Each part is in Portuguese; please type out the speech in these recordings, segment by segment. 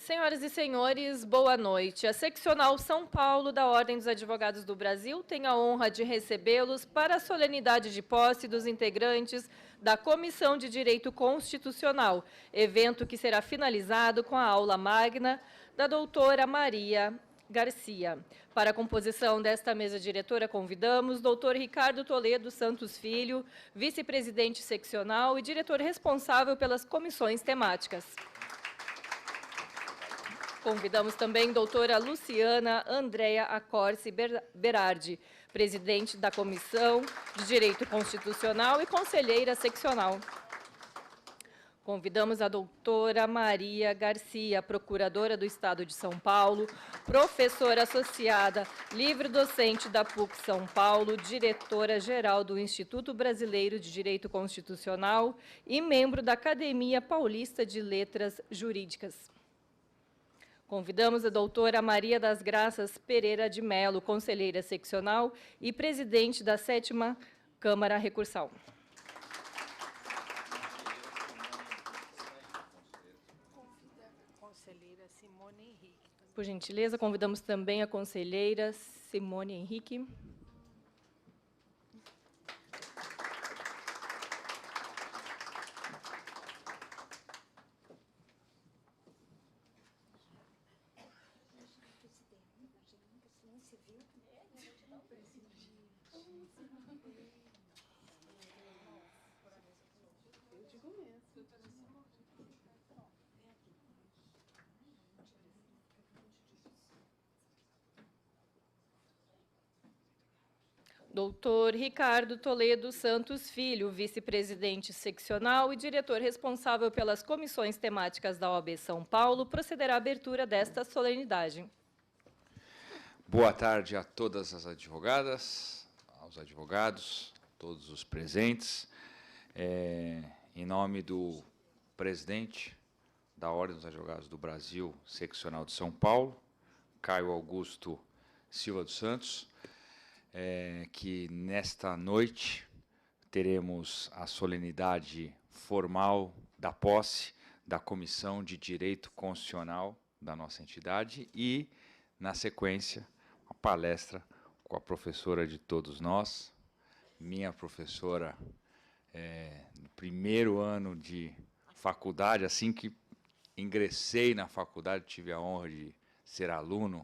Senhoras e senhores, boa noite. A Seccional São Paulo da Ordem dos Advogados do Brasil tem a honra de recebê-los para a solenidade de posse dos integrantes da Comissão de Direito Constitucional, evento que será finalizado com a aula magna da doutora Maria Garcia. Para a composição desta mesa diretora, convidamos o doutor Ricardo Toledo Santos Filho, vice-presidente seccional e diretor responsável pelas comissões temáticas. Convidamos também a doutora Luciana Andréa Accorsi Berardi, presidente da Comissão de Direito Constitucional e conselheira seccional. Convidamos a doutora Maria Garcia, procuradora do Estado de São Paulo, professora associada, livre-docente da PUC São Paulo, diretora-geral do Instituto Brasileiro de Direito Constitucional e membro da Academia Paulista de Letras Jurídicas. Convidamos a doutora Maria das Graças Pereira de Melo, conselheira seccional e presidente da 7ª Câmara Recursal. Por gentileza, convidamos também a conselheira Simone Henrique. Doutor Ricardo Toledo Santos Filho, vice-presidente seccional e diretor responsável pelas comissões temáticas da OAB São Paulo, procederá à abertura desta solenidade. Boa tarde a todas as advogadas, aos advogados, todos os presentes. Em nome do presidente da Ordem dos Advogados do Brasil, seccional de São Paulo, Caio Augusto Silva dos Santos, que nesta noite teremos a solenidade formal da posse da Comissão de Direito Constitucional da nossa entidade e, na sequência, uma palestra com a professora de todos nós, minha professora no primeiro ano de faculdade, assim que ingressei na faculdade, tive a honra de ser aluno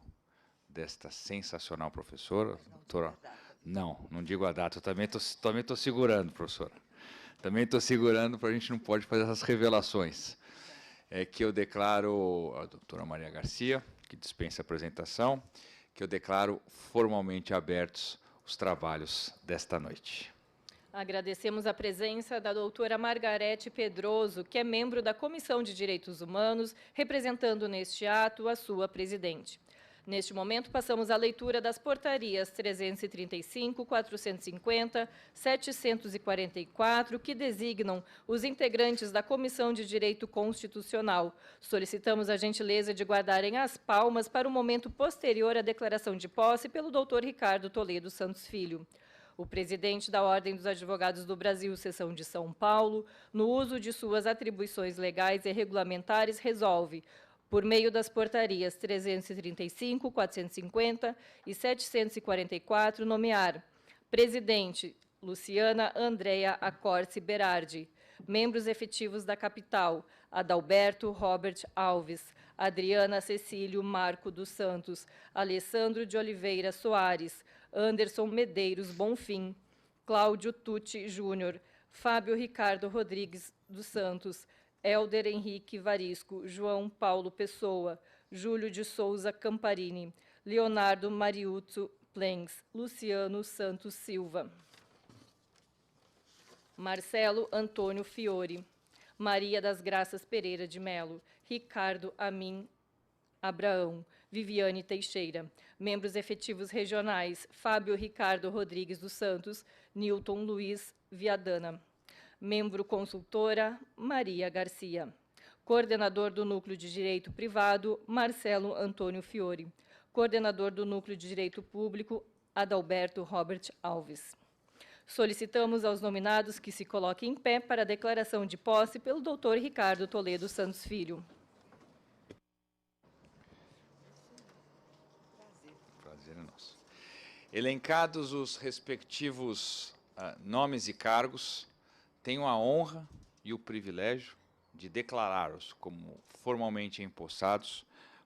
desta sensacional professora, doutora. Não digo a data, eu também estou segurando, professora. Também estou segurando, para a gente não pode fazer essas revelações. Que eu declaro, a doutora Maria Garcia, que dispensa a apresentação, que eu declaro formalmente abertos os trabalhos desta noite. Agradecemos a presença da doutora Margarete Pedroso, que é membro da Comissão de Direitos Humanos, representando neste ato a sua presidente. Neste momento, passamos à leitura das portarias 335, 450, 744, que designam os integrantes da Comissão de Direito Constitucional. Solicitamos a gentileza de guardarem as palmas para o momento posterior à declaração de posse pelo doutor Ricardo Toledo Santos Filho. O presidente da Ordem dos Advogados do Brasil, seção de São Paulo, no uso de suas atribuições legais e regulamentares, resolve, por meio das portarias 335, 450 e 744, nomear presidente Luciana Andréa Accorsi Berardi, membros efetivos da capital, Adalberto Robert Alves, Adriana Cecílio Marco dos Santos, Alessandro de Oliveira Soares, Anderson Medeiros Bonfim, Cláudio Tucci Júnior, Fábio Ricardo Rodrigues dos Santos, Helder Henrique Varisco, João Paulo Pessoa, Júlio de Souza Camparini, Leonardo Mariuzzo Plens, Luciano Santos Silva, Marcelo Antônio Fiore, Maria das Graças Pereira de Melo, Ricardo Amin Abraão, Viviane Teixeira. Membros efetivos regionais, Fábio Ricardo Rodrigues dos Santos, Nilton Luiz Viadana. Membro consultora, Maria Garcia. Coordenador do Núcleo de Direito Privado, Marcelo Antônio Fiore. Coordenador do Núcleo de Direito Público, Adalberto Robert Alves. Solicitamos aos nominados que se coloquem em pé para a declaração de posse pelo doutor Ricardo Toledo Santos Filho. Elencados os respectivos nomes e cargos, tenho a honra e o privilégio de declará-los como formalmente empossados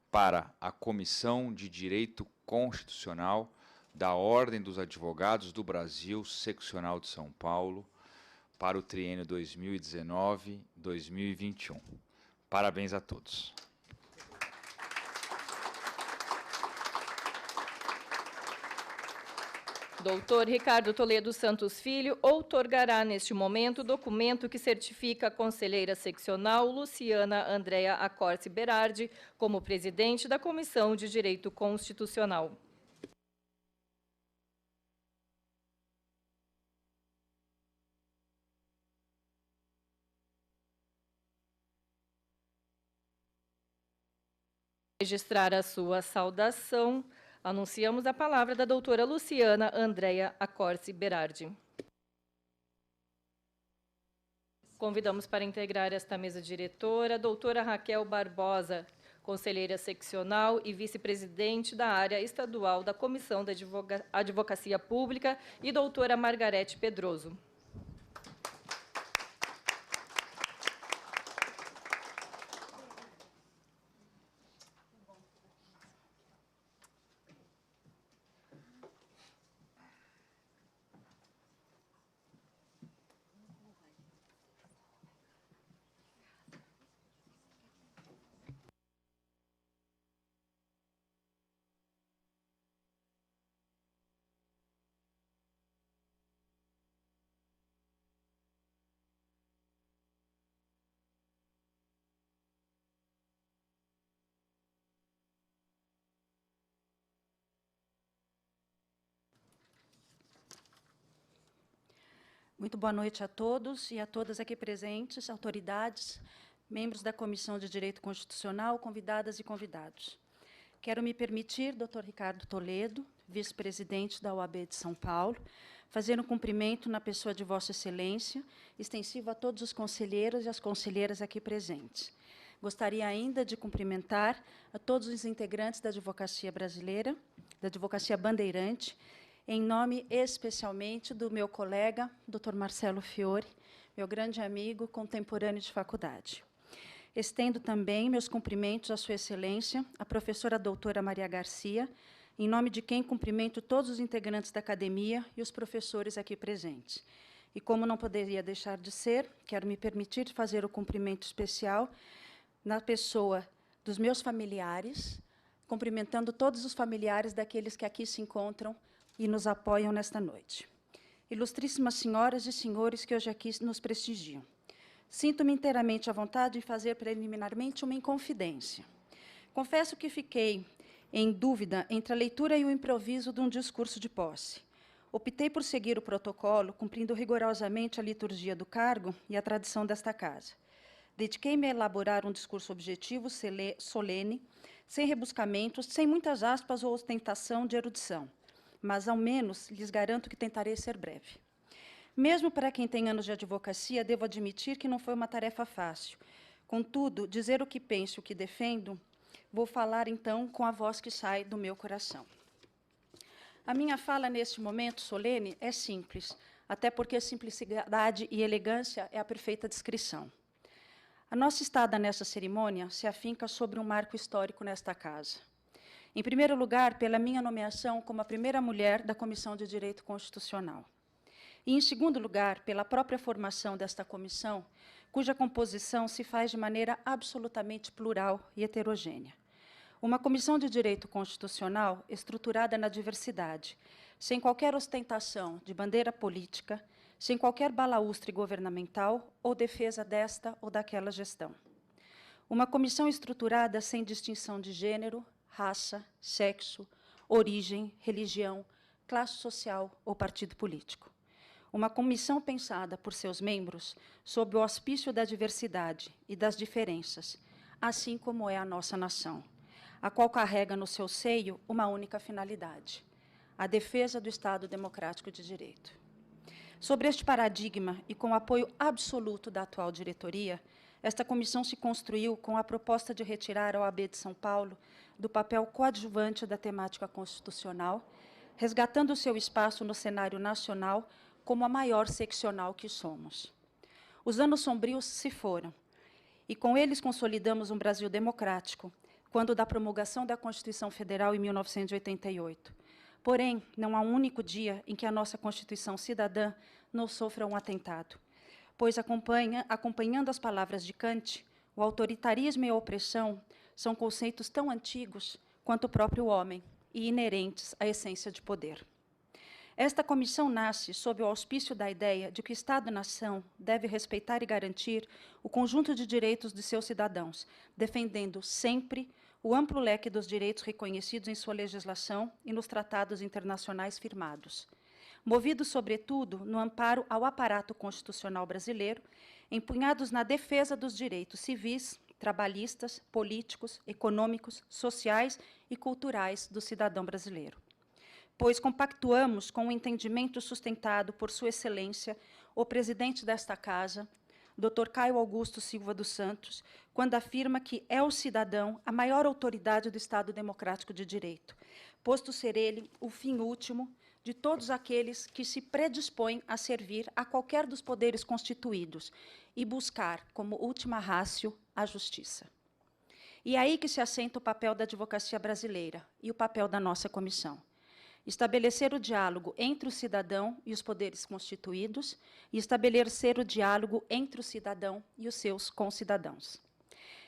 para a Comissão de Direito Constitucional da Ordem dos Advogados do Brasil, Seccional de São Paulo, para o triênio 2019-2021. Parabéns a todos. Doutor Ricardo Toledo Santos Filho outorgará neste momento o documento que certifica a conselheira seccional Luciana Andrea Accorsi Berardi como presidente da Comissão de Direito Constitucional. Registrar a sua saudação, anunciamos a palavra da doutora Luciana Andrea Accorsi Berardi. Convidamos para integrar esta mesa diretora a doutora Raquel Barbosa, conselheira seccional e vice-presidente da área estadual da Comissão da Advocacia Pública, e doutora Margarete Pedroso. Muito boa noite a todos e a todas aqui presentes, autoridades, membros da Comissão de Direito Constitucional, convidadas e convidados. Quero me permitir, doutor Ricardo Toledo, vice-presidente da OAB de São Paulo, fazer um cumprimento na pessoa de Vossa Excelência, extensivo a todos os conselheiros e as conselheiras aqui presentes. Gostaria ainda de cumprimentar a todos os integrantes da advocacia brasileira, da advocacia bandeirante, em nome especialmente do meu colega, Dr. Marcelo Fiore, meu grande amigo, contemporâneo de faculdade. Estendo também meus cumprimentos à Sua Excelência, a professora doutora Maria Garcia, em nome de quem cumprimento todos os integrantes da academia e os professores aqui presentes. E como não poderia deixar de ser, quero me permitir fazer o cumprimento especial na pessoa dos meus familiares, cumprimentando todos os familiares daqueles que aqui se encontram e nos apoiam nesta noite. Ilustríssimas senhoras e senhores que hoje aqui nos prestigiam, sinto-me inteiramente à vontade em fazer preliminarmente uma inconfidência. Confesso que fiquei em dúvida entre a leitura e o improviso de um discurso de posse. Optei por seguir o protocolo, cumprindo rigorosamente a liturgia do cargo e a tradição desta casa. Dediquei-me a elaborar um discurso objetivo, solene, sem rebuscamentos, sem muitas aspas ou ostentação de erudição, mas, ao menos, lhes garanto que tentarei ser breve. Mesmo para quem tem anos de advocacia, devo admitir que não foi uma tarefa fácil. Contudo, dizer o que penso, o que defendo, vou falar, então, com a voz que sai do meu coração. A minha fala, neste momento solene, é simples, até porque simplicidade e elegância é a perfeita descrição. A nossa estada nessa cerimônia se afinca sobre um marco histórico nesta casa. Em primeiro lugar, pela minha nomeação como a primeira mulher da Comissão de Direito Constitucional. E, em segundo lugar, pela própria formação desta comissão, cuja composição se faz de maneira absolutamente plural e heterogênea. Uma comissão de direito constitucional estruturada na diversidade, sem qualquer ostentação de bandeira política, sem qualquer balaústre governamental ou defesa desta ou daquela gestão. Uma comissão estruturada sem distinção de gênero, raça, sexo, origem, religião, classe social ou partido político. Uma comissão pensada por seus membros sob o auspício da diversidade e das diferenças, assim como é a nossa nação, a qual carrega no seu seio uma única finalidade: a defesa do Estado Democrático de Direito. Sobre este paradigma e com o apoio absoluto da atual diretoria, esta comissão se construiu com a proposta de retirar a OAB de São Paulo do papel coadjuvante da temática constitucional, resgatando seu espaço no cenário nacional como a maior seccional que somos. Os anos sombrios se foram, e com eles consolidamos um Brasil democrático, quando da promulgação da Constituição Federal em 1988. Porém, não há um único dia em que a nossa Constituição cidadã não sofra um atentado, pois, acompanhando as palavras de Kant, o autoritarismo e a opressão são conceitos tão antigos quanto o próprio homem e inerentes à essência de poder. Esta comissão nasce sob o auspício da ideia de que o Estado-nação deve respeitar e garantir o conjunto de direitos de seus cidadãos, defendendo sempre o amplo leque dos direitos reconhecidos em sua legislação e nos tratados internacionais firmados. Movidos, sobretudo, no amparo ao aparato constitucional brasileiro, empunhados na defesa dos direitos civis, trabalhistas, políticos, econômicos, sociais e culturais do cidadão brasileiro. Pois compactuamos com o entendimento sustentado por Sua Excelência, o presidente desta Casa, Dr. Caio Augusto Silva dos Santos, quando afirma que é o cidadão a maior autoridade do Estado Democrático de Direito, posto ser ele o fim último de todos aqueles que se predispõem a servir a qualquer dos poderes constituídos e buscar, como última ratio, a justiça. E é aí que se assenta o papel da advocacia brasileira e o papel da nossa comissão. Estabelecer o diálogo entre o cidadão e os poderes constituídos e estabelecer o diálogo entre o cidadão e os seus concidadãos.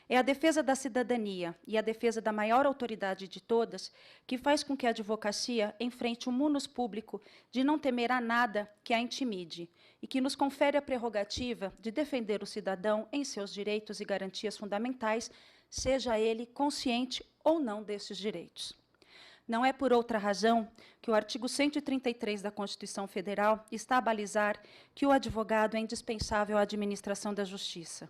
É a defesa da cidadania e a defesa da maior autoridade de todas que faz com que a advocacia enfrente o munus público de não temer a nada que a intimide e que nos confere a prerrogativa de defender o cidadão em seus direitos e garantias fundamentais, seja ele consciente ou não desses direitos. Não é por outra razão que o artigo 133 da Constituição Federal está a balizar que o advogado é indispensável à administração da justiça.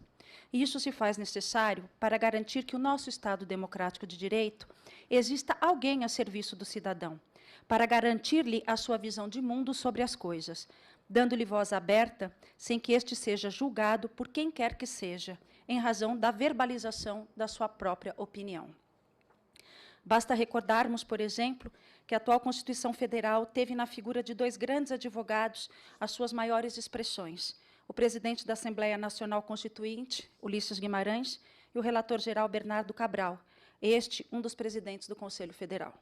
E isso se faz necessário para garantir que o nosso Estado democrático de direito exista alguém a serviço do cidadão, para garantir-lhe a sua visão de mundo sobre as coisas, dando-lhe voz aberta, sem que este seja julgado por quem quer que seja, em razão da verbalização da sua própria opinião. Basta recordarmos, por exemplo, que a atual Constituição Federal teve na figura de dois grandes advogados as suas maiores expressões, o presidente da Assembleia Nacional Constituinte, Ulisses Guimarães, e o relator-geral Bernardo Cabral, este um dos presidentes do Conselho Federal.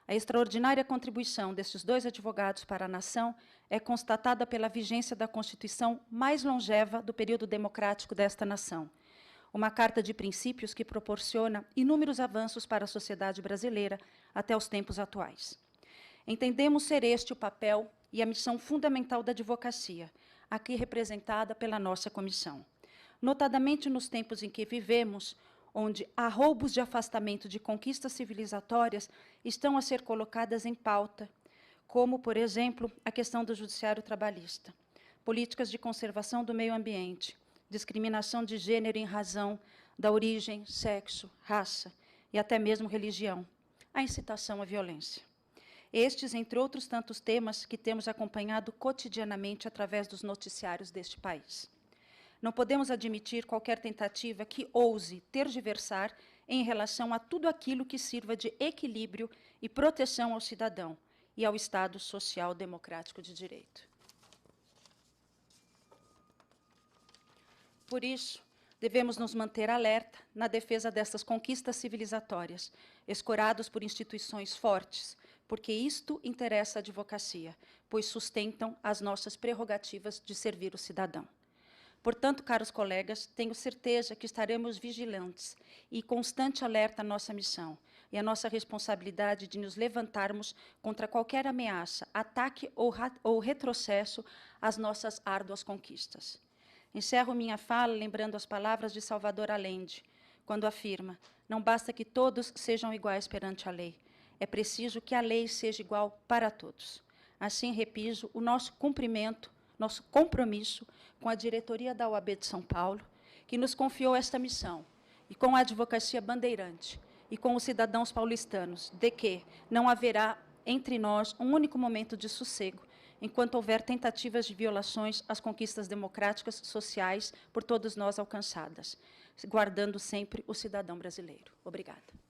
A extraordinária contribuição destes dois advogados para a nação é constatada pela vigência da Constituição mais longeva do período democrático desta nação, uma carta de princípios que proporciona inúmeros avanços para a sociedade brasileira até os tempos atuais. Entendemos ser este o papel e a missão fundamental da advocacia, aqui representada pela nossa comissão. Notadamente nos tempos em que vivemos, onde há roubos de afastamento de conquistas civilizatórias estão a ser colocadas em pauta, como, por exemplo, a questão do judiciário trabalhista, políticas de conservação do meio ambiente, discriminação de gênero em razão da origem, sexo, raça e até mesmo religião, a incitação à violência. Estes, entre outros tantos temas que temos acompanhado cotidianamente através dos noticiários deste país. Não podemos admitir qualquer tentativa que ouse tergiversar em relação a tudo aquilo que sirva de equilíbrio e proteção ao cidadão e ao Estado Social Democrático de Direito. Por isso, devemos nos manter alerta na defesa dessas conquistas civilizatórias, escorados por instituições fortes, porque isto interessa a advocacia, pois sustentam as nossas prerrogativas de servir o cidadão. Portanto, caros colegas, tenho certeza que estaremos vigilantes e constante alerta à nossa missão e à nossa responsabilidade de nos levantarmos contra qualquer ameaça, ataque ou retrocesso às nossas árduas conquistas. Encerro minha fala lembrando as palavras de Salvador Allende, quando afirma: não basta que todos sejam iguais perante a lei, é preciso que a lei seja igual para todos. Assim, repiso o nosso cumprimento, nosso compromisso com a diretoria da OAB de São Paulo, que nos confiou esta missão, e com a advocacia bandeirante, e com os cidadãos paulistanos, de que não haverá entre nós um único momento de sossego, enquanto houver tentativas de violações às conquistas democráticas sociais por todos nós alcançadas, guardando sempre o cidadão brasileiro. Obrigada.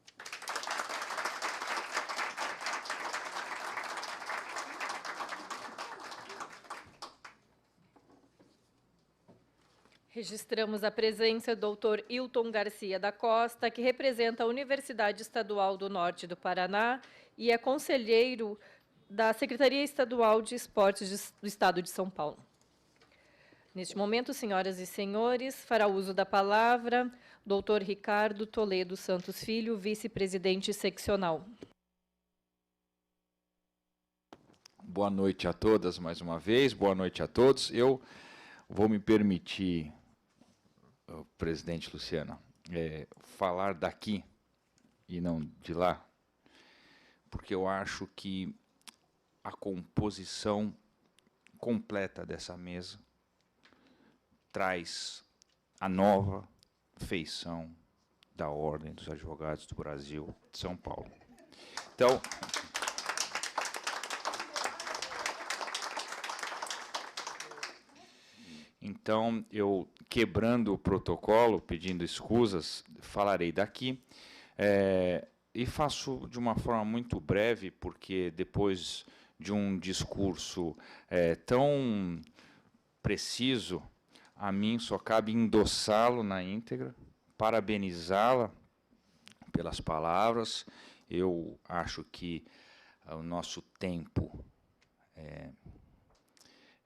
Registramos a presença do Dr. Hilton Garcia da Costa, que representa a Universidade Estadual do Norte do Paraná e é conselheiro da Secretaria Estadual de Esportes do Estado de São Paulo. Neste momento, senhoras e senhores, fará uso da palavra Dr. Ricardo Toledo Santos Filho, vice-presidente seccional. Boa noite a todas mais uma vez, boa noite a todos. Eu vou me permitir, presidente Luciana, falar daqui e não de lá, porque eu acho que a composição completa dessa mesa traz a nova feição da Ordem dos Advogados do Brasil de São Paulo. Então, eu, quebrando o protocolo, pedindo escusas, falarei daqui, e faço de uma forma muito breve, porque depois de um discurso tão preciso, a mim só cabe endossá-lo na íntegra, parabenizá-la pelas palavras. Eu acho que o nosso tempo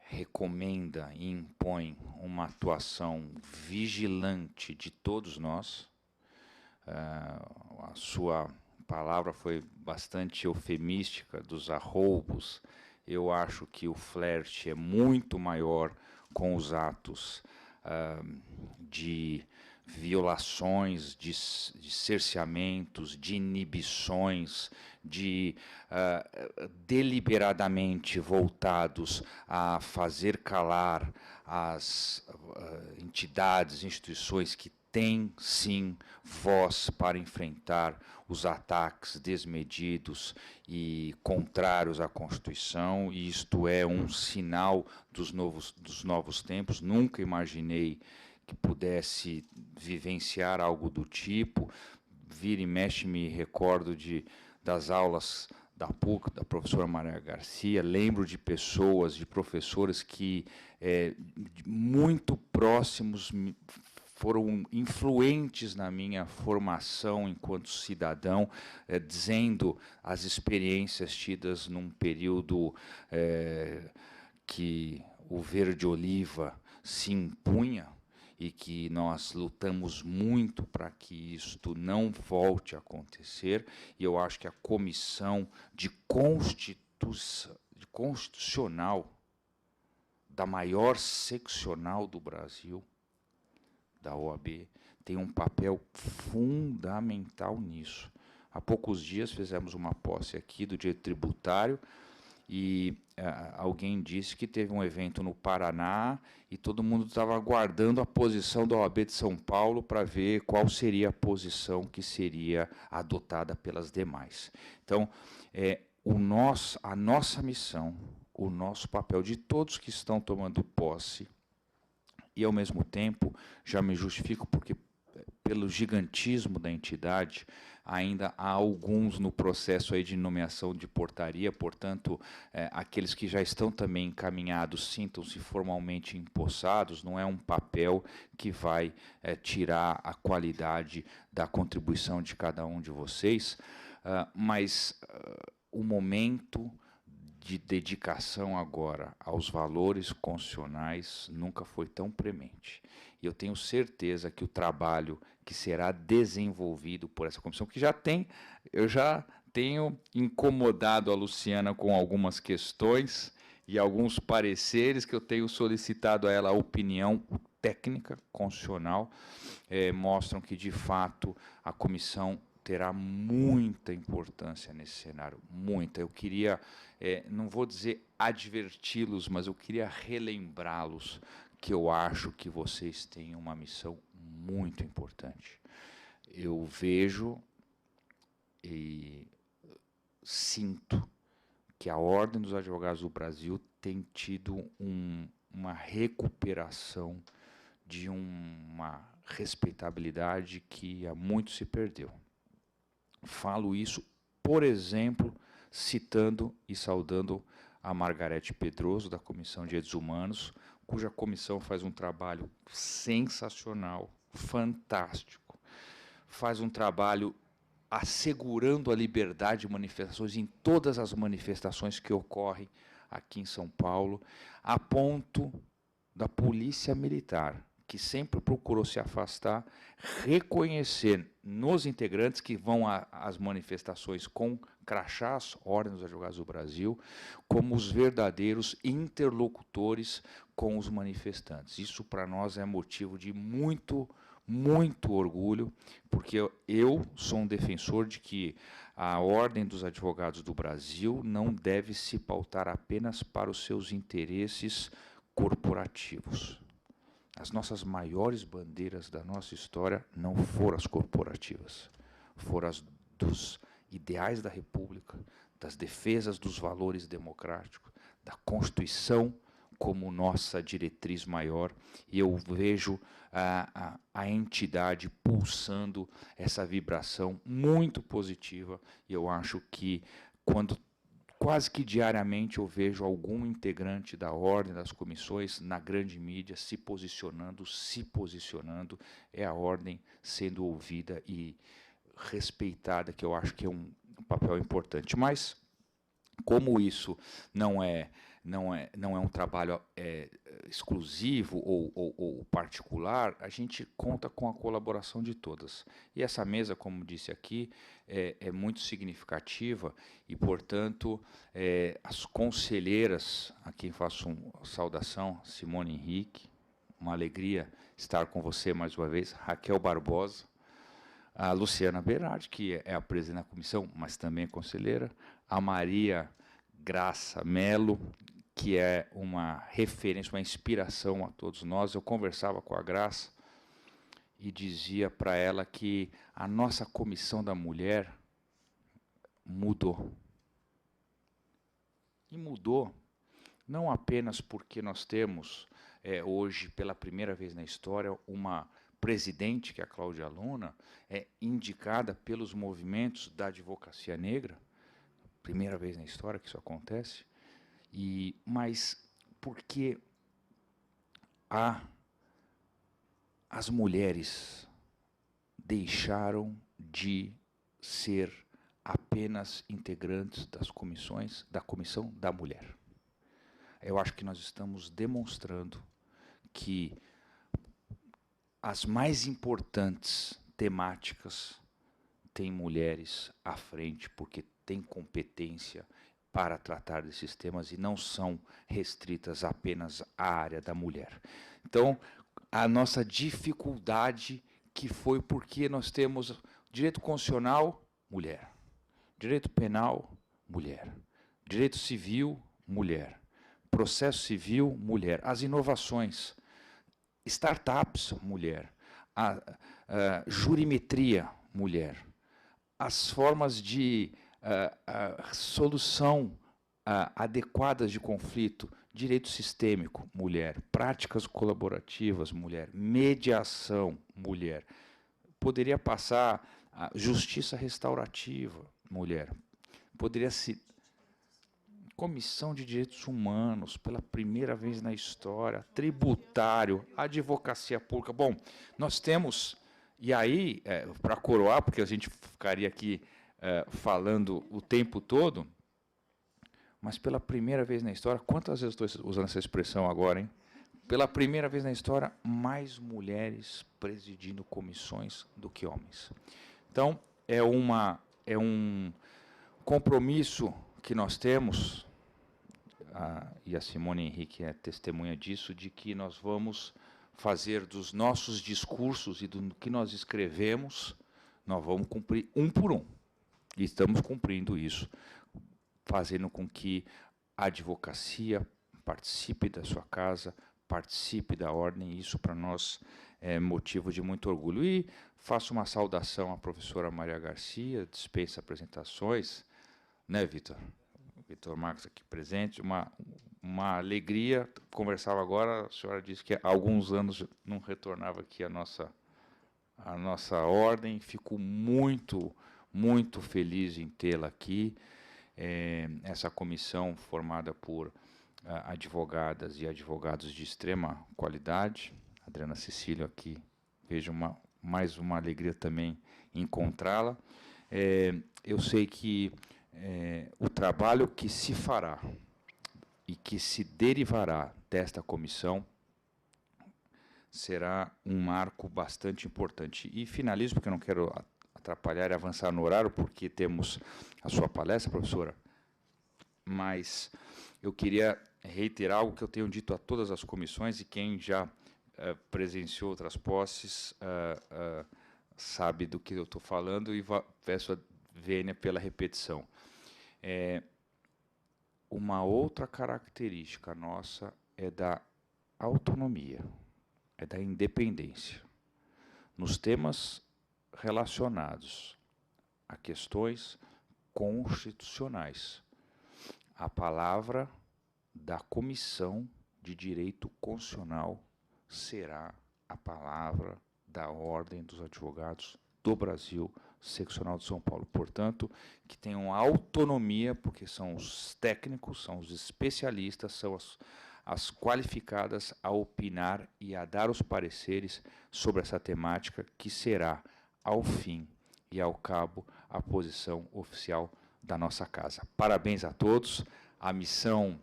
recomenda e impõe uma atuação vigilante de todos nós. A sua palavra foi bastante eufemística, dos arroubos. Eu acho que o flerte é muito maior com os atos de violações, de cerceamentos, de inibições, de deliberadamente voltados a fazer calar as entidades, instituições que têm, sim, voz para enfrentar os ataques desmedidos e contrários à Constituição, e isto é um sinal dos novos tempos. Nunca imaginei que pudesse vivenciar algo do tipo. Vira e mexe, me recordo das aulas da PUC, da professora Maria Garcia, lembro de pessoas, de professores que, muito próximos, foram influentes na minha formação enquanto cidadão, dizendo as experiências tidas num período que o verde-oliva se impunha, e que nós lutamos muito para que isto não volte a acontecer, e eu acho que a comissão constitucional da maior seccional do Brasil, da OAB, tem um papel fundamental nisso. Há poucos dias fizemos uma posse aqui do direito tributário, e alguém disse que teve um evento no Paraná e todo mundo estava aguardando a posição da OAB de São Paulo para ver qual seria a posição que seria adotada pelas demais. Então, a nossa missão, o nosso papel de todos que estão tomando posse, e, ao mesmo tempo, já me justifico porque, pelo gigantismo da entidade, ainda há alguns no processo aí de nomeação de portaria, portanto, aqueles que já estão também encaminhados sintam-se formalmente empossados, não é um papel que vai tirar a qualidade da contribuição de cada um de vocês, mas o momento de dedicação agora aos valores constitucionais nunca foi tão premente. E eu tenho certeza que o trabalho que será desenvolvido por essa comissão, que eu já tenho incomodado a Luciana com algumas questões e alguns pareceres que eu tenho solicitado a ela a opinião técnica, constitucional, mostram que, de fato, a comissão terá muita importância nesse cenário, muita. Eu queria, não vou dizer adverti-los, mas eu queria relembrá-los que eu acho que vocês têm uma missão muito importante. Eu vejo e sinto que a Ordem dos Advogados do Brasil tem tido uma recuperação de uma respeitabilidade que há muito se perdeu. Falo isso, por exemplo, citando e saudando a Margarete Pedroso, da Comissão de Direitos Humanos, cuja comissão faz um trabalho sensacional, fantástico, faz um trabalho assegurando a liberdade de manifestações em todas as manifestações que ocorrem aqui em São Paulo, a ponto da Polícia Militar, que sempre procurou se afastar, reconhecer nos integrantes que vão às manifestações com crachás, Ordem dos Advogados do Brasil, como os verdadeiros interlocutores com os manifestantes. Isso, para nós, é motivo de muito orgulho, porque eu sou um defensor de que a Ordem dos Advogados do Brasil não deve se pautar apenas para os seus interesses corporativos. As nossas maiores bandeiras da nossa história não foram as corporativas, foram as dos ideais da República, das defesas dos valores democráticos, da Constituição como nossa diretriz maior, e eu vejo a entidade pulsando essa vibração muito positiva, e eu acho que quando quase que diariamente eu vejo algum integrante da ordem, das comissões, na grande mídia, se posicionando, é a ordem sendo ouvida e respeitada, que eu acho que é um papel importante. Mas, como isso não é um trabalho exclusivo ou particular, a gente conta com a colaboração de todas. E essa mesa, como disse aqui, é muito significativa e, portanto, as conselheiras, a quem faço uma saudação, Simone Henrique, uma alegria estar com você mais uma vez, Raquel Barbosa, a Luciana Berardi, que é a presidente da comissão, mas também é conselheira, a Maria Graça Melo, que é uma referência, uma inspiração a todos nós. Eu conversava com a Graça e dizia para ela que a nossa comissão da mulher mudou. E mudou não apenas porque nós temos hoje, pela primeira vez na história, uma presidente, que é a Cláudia Luna, indicada pelos movimentos da advocacia negra, primeira vez na história que isso acontece, mas porque as mulheres deixaram de ser apenas integrantes das comissões, da comissão da mulher. Eu acho que nós estamos demonstrando que as mais importantes temáticas têm mulheres à frente, porque têm competência para tratar desses temas e não são restritas apenas à área da mulher. Então, a nossa dificuldade que foi porque nós temos direito constitucional, mulher. Direito penal, mulher. Direito civil, mulher. Processo civil, mulher. As inovações, startups, mulher. A jurimetria, mulher. As formas de solução adequadas de conflito, direito sistêmico, mulher. Práticas colaborativas, mulher. Mediação, mulher. Poderia passar a justiça restaurativa, mulher. Poderia ser comissão de direitos humanos, pela primeira vez na história, tributário, advocacia pública. Bom, nós temos, e aí, para coroar, porque a gente ficaria aqui falando o tempo todo, mas pela primeira vez na história, quantas vezes estou usando essa expressão agora, hein? Pela primeira vez na história, mais mulheres presidindo comissões do que homens. Então, é um compromisso que nós temos, e a Simone Henrique é testemunha disso, de que nós vamos fazer dos nossos discursos e do que nós escrevemos, nós vamos cumprir um por um. E estamos cumprindo isso, fazendo com que a advocacia participe da sua casa, participe da ordem, e isso para nós é motivo de muito orgulho. E faço uma saudação à professora Maria Garcia, dispensa apresentações, né, Vitor? Vitor Marcos aqui presente, uma alegria. Conversava agora, a senhora disse que há alguns anos não retornava aqui a nossa ordem. Fico muito feliz em tê-la aqui. Essa comissão formada por advogadas e advogados de extrema qualidade. Adriana Cecília aqui, vejo mais uma alegria também encontrá-la. Eu sei que o trabalho que se fará e que se derivará desta comissão será um marco bastante importante. E finalizo, porque eu não quero atrapalhar e avançar no horário, porque temos a sua palestra, professora, mas eu queria reiterar algo que eu tenho dito a todas as comissões, e quem já presenciou outras posses sabe do que eu estou falando, e peço a vênia pela repetição. Uma outra característica nossa é da autonomia, é da independência. Nos temas relacionados a questões constitucionais, a palavra da Comissão de Direito Constitucional será a palavra da Ordem dos Advogados do Brasil, seccional de São Paulo. Portanto, que tenham autonomia, porque são os técnicos, são os especialistas, são as qualificadas a opinar e a dar os pareceres sobre essa temática, que será, ao fim e ao cabo, a posição oficial da nossa casa. Parabéns a todos. A missão,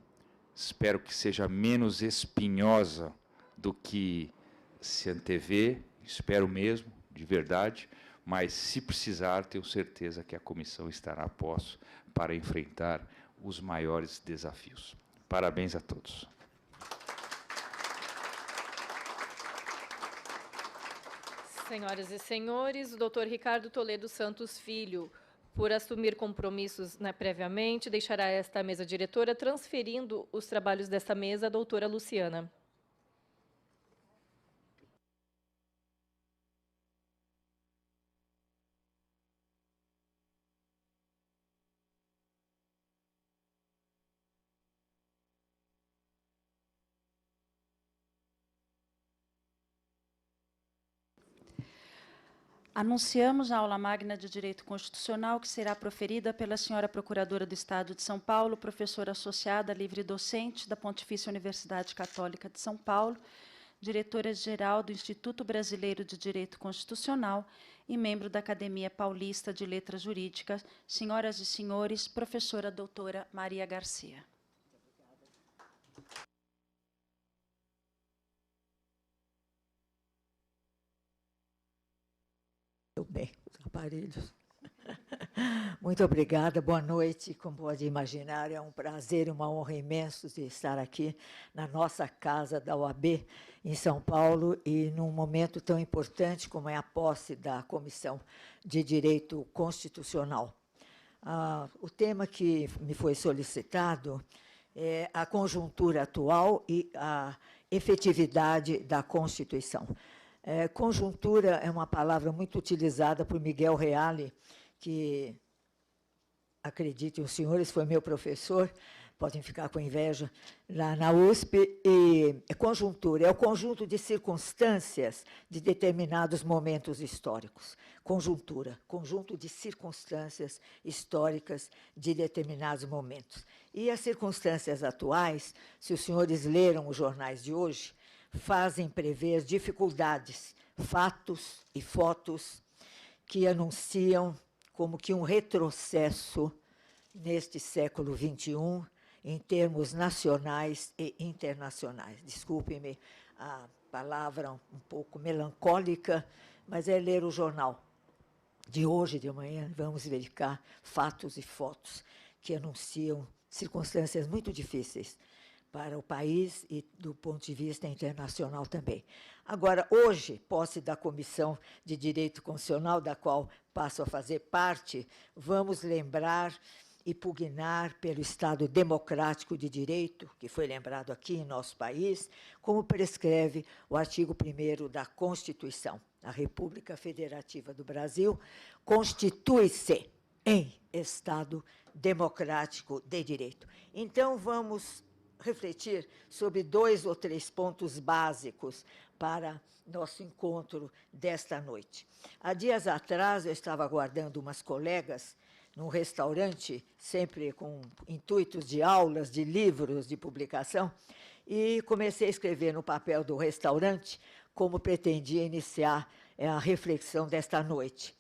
espero que seja menos espinhosa do que se antevê, espero mesmo, de verdade, mas, se precisar, tenho certeza que a comissão estará a posto para enfrentar os maiores desafios. Parabéns a todos. Senhoras e senhores, o doutor Ricardo Toledo Santos Filho, por assumir compromissos previamente, deixará esta mesa diretora, transferindo os trabalhos desta mesa à doutora Luciana. Anunciamos a aula magna de Direito Constitucional, que será proferida pela senhora Procuradora do Estado de São Paulo, professora associada, livre-docente da Pontifícia Universidade Católica de São Paulo, diretora-geral do Instituto Brasileiro de Direito Constitucional e membro da Academia Paulista de Letras Jurídicas, senhoras e senhores, professora doutora Maria Garcia. Muito bem, os aparelhos. Muito obrigada, boa noite. Como pode imaginar, é um prazer e uma honra imenso de estar aqui na nossa casa da OAB, em São Paulo, e num momento tão importante como é a posse da Comissão de Direito Constitucional. O tema que me foi solicitado é a conjuntura atual e a efetividade da Constituição. Conjuntura é uma palavra muito utilizada por Miguel Reale, que, acreditem os senhores, foi meu professor, podem ficar com inveja, lá na USP, e conjuntura é o conjunto de circunstâncias de determinados momentos históricos. Conjuntura, conjunto de circunstâncias históricas de determinados momentos. E as circunstâncias atuais, se os senhores leram os jornais de hoje, fazem prever dificuldades, fatos e fotos que anunciam como que um retrocesso neste século XXI, em termos nacionais e internacionais. Desculpem-me a palavra um pouco melancólica, mas é ler o jornal de hoje de manhã, vamos verificar fatos e fotos que anunciam circunstâncias muito difíceis para o país e do ponto de vista internacional também. Agora, hoje, posse da Comissão de Direito Constitucional, da qual passo a fazer parte, vamos lembrar e pugnar pelo Estado democrático de direito, que foi lembrado aqui em nosso país, como prescreve o artigo 1º da Constituição. A República Federativa do Brasil constitui-se em Estado democrático de direito. Então, vamos refletir sobre 2 ou 3 pontos básicos para nosso encontro desta noite. Há dias atrás, eu estava aguardando umas colegas num restaurante, sempre com intuitos de aulas, de livros, de publicação, e comecei a escrever no papel do restaurante como pretendia iniciar a reflexão desta noite.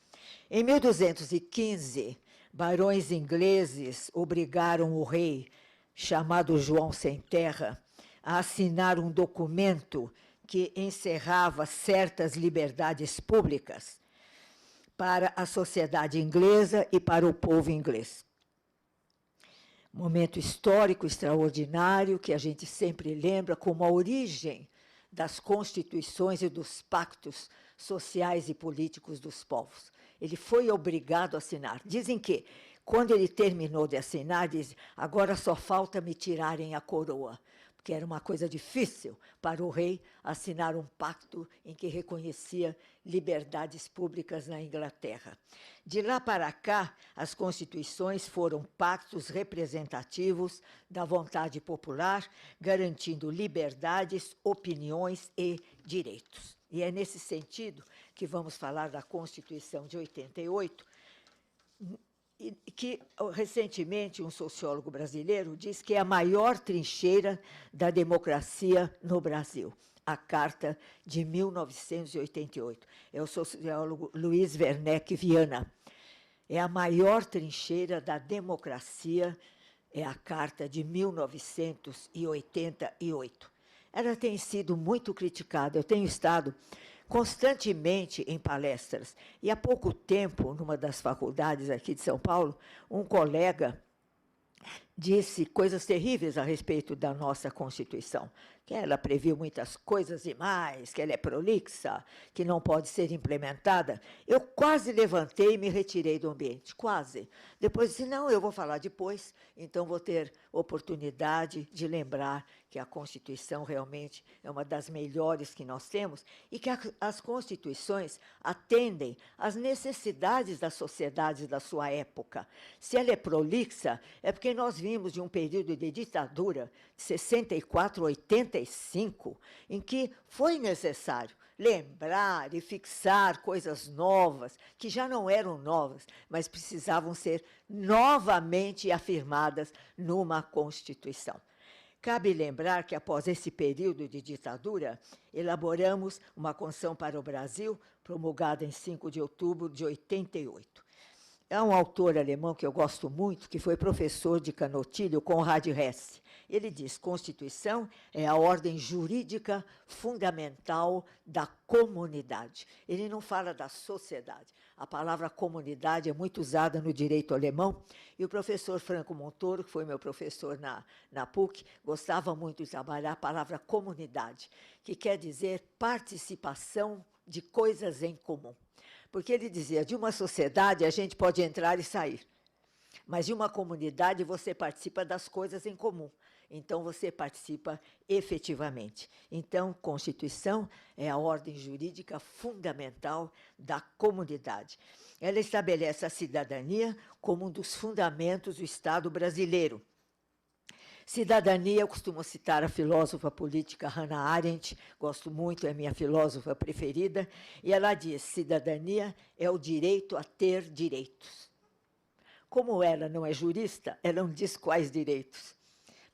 Em 1215, barões ingleses obrigaram o rei, chamado João Sem Terra, a assinar um documento que encerrava certas liberdades públicas para a sociedade inglesa e para o povo inglês. Momento histórico extraordinário que a gente sempre lembra como a origem das constituições e dos pactos sociais e políticos dos povos. Ele foi obrigado a assinar. Dizem que, quando ele terminou de assinar, diz: agora só falta me tirarem a coroa, porque era uma coisa difícil para o rei assinar um pacto em que reconhecia liberdades públicas na Inglaterra. De lá para cá, as constituições foram pactos representativos da vontade popular, garantindo liberdades, opiniões e direitos. E é nesse sentido que vamos falar da Constituição de 88, que, recentemente, um sociólogo brasileiro diz que é a maior trincheira da democracia no Brasil, a Carta de 1988. É o sociólogo Luiz Werneck Viana. É a maior trincheira da democracia, é a Carta de 1988. Ela tem sido muito criticada. Eu tenho estado constantemente em palestras. E há pouco tempo, numa das faculdades aqui de São Paulo, um colega disse coisas terríveis a respeito da nossa Constituição, que ela previu muitas coisas e mais, que ela é prolixa, que não pode ser implementada. Eu quase levantei e me retirei do ambiente, quase. Depois disse: não, eu vou falar depois, então vou ter oportunidade de lembrar que a Constituição realmente é uma das melhores que nós temos e que as Constituições atendem às necessidades das sociedades da sua época. Se ela é prolixa, é porque nós vimos de um período de ditadura, de 64 a 85, em que foi necessário lembrar e fixar coisas novas, que já não eram novas, mas precisavam ser novamente afirmadas numa Constituição. Cabe lembrar que, após esse período de ditadura, elaboramos uma Constituição para o Brasil, promulgada em 5 de outubro de 88. É um autor alemão que eu gosto muito, que foi professor de Canotilho, Konrad Hesse. Ele diz: Constituição é a ordem jurídica fundamental da comunidade. Ele não fala da sociedade. A palavra comunidade é muito usada no direito alemão, e o professor Franco Montoro, que foi meu professor na PUC, gostava muito de trabalhar a palavra comunidade, que quer dizer participação de coisas em comum. Porque ele dizia: de uma sociedade a gente pode entrar e sair, mas de uma comunidade você participa das coisas em comum. Então, você participa efetivamente. Então, Constituição é a ordem jurídica fundamental da comunidade. Ela estabelece a cidadania como um dos fundamentos do Estado brasileiro. Cidadania, eu costumo citar a filósofa política Hannah Arendt, gosto muito, é minha filósofa preferida, e ela diz: cidadania é o direito a ter direitos. Como ela não é jurista, ela não diz quais direitos,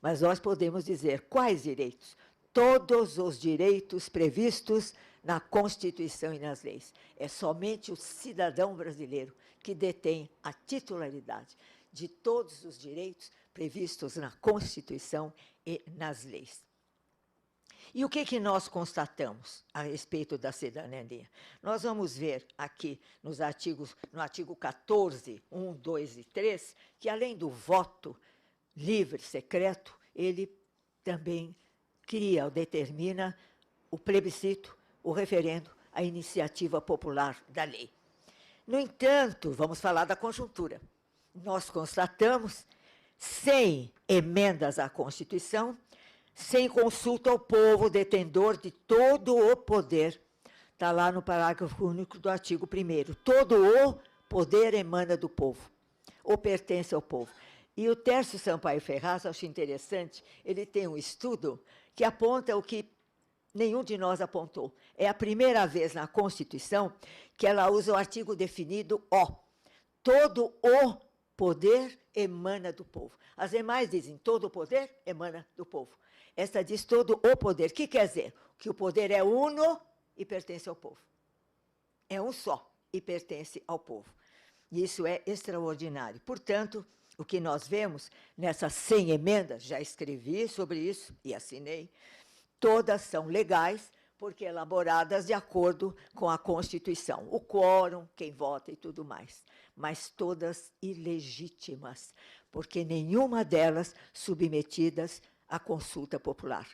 mas nós podemos dizer quais direitos. Todos os direitos previstos na Constituição e nas leis. É somente o cidadão brasileiro que detém a titularidade de todos os direitos previstos na Constituição e nas leis. E o que nós constatamos a respeito da cidadania? Nós vamos ver aqui no artigo 14, 1, 2 e 3, que, além do voto livre, secreto, ele também cria ou determina o plebiscito, o referendo, a iniciativa popular da lei. No entanto, vamos falar da conjuntura. Nós constatamos, sem emendas à Constituição, sem consulta ao povo, detentor de todo o poder, está lá no parágrafo único do artigo 1º, todo o poder emana do povo, ou pertence ao povo. E o Tércio Sampaio Ferraz, acho interessante, ele tem um estudo que aponta o que nenhum de nós apontou. É a primeira vez na Constituição que ela usa o artigo definido o. Todo o Poder emana do povo. As demais dizem, todo o poder emana do povo. Esta diz todo o poder. O que quer dizer? Que o poder é uno e pertence ao povo. É um só e pertence ao povo. E isso é extraordinário. Portanto, o que nós vemos nessas 100 emendas, já escrevi sobre isso e assinei, todas são legais, porque elaboradas de acordo com a Constituição. O quórum, quem vota e tudo mais. Mas todas ilegítimas, porque nenhuma delas submetidas à consulta popular.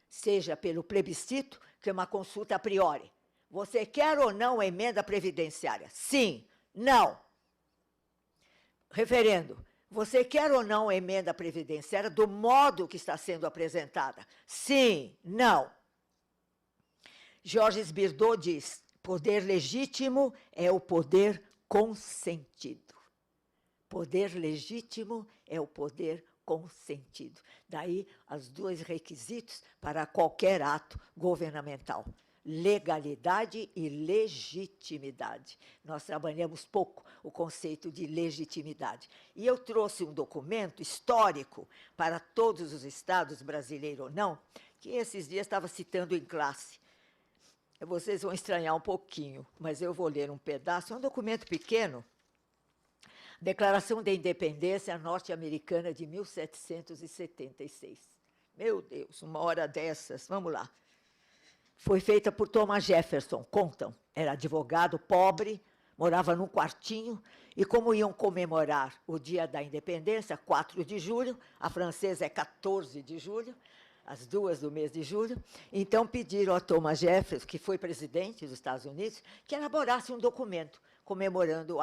Seja pelo plebiscito, que é uma consulta a priori. Você quer ou não a emenda previdenciária? Sim, não. Referendo. Você quer ou não a emenda previdenciária do modo que está sendo apresentada? Sim, não. Georges Birdot diz, poder legítimo é o poder consentido. Poder legítimo é o poder consentido. Daí, os dois requisitos para qualquer ato governamental. Legalidade e legitimidade. Nós trabalhamos pouco o conceito de legitimidade. E eu trouxe um documento histórico para todos os estados, brasileiro ou não, que esses dias estava citando em classe. Vocês vão estranhar um pouquinho, mas eu vou ler um pedaço. É um documento pequeno, Declaração da Independência Norte-Americana de 1776. Meu Deus, uma hora dessas, vamos lá. Foi feita por Thomas Jefferson, contam. Era advogado, pobre, morava num quartinho, e como iam comemorar o dia da independência, 4 de julho, a francesa é 14 de julho, as 2 do mês de julho, então pediram a Thomas Jefferson, que foi presidente dos Estados Unidos, que elaborasse um documento comemorando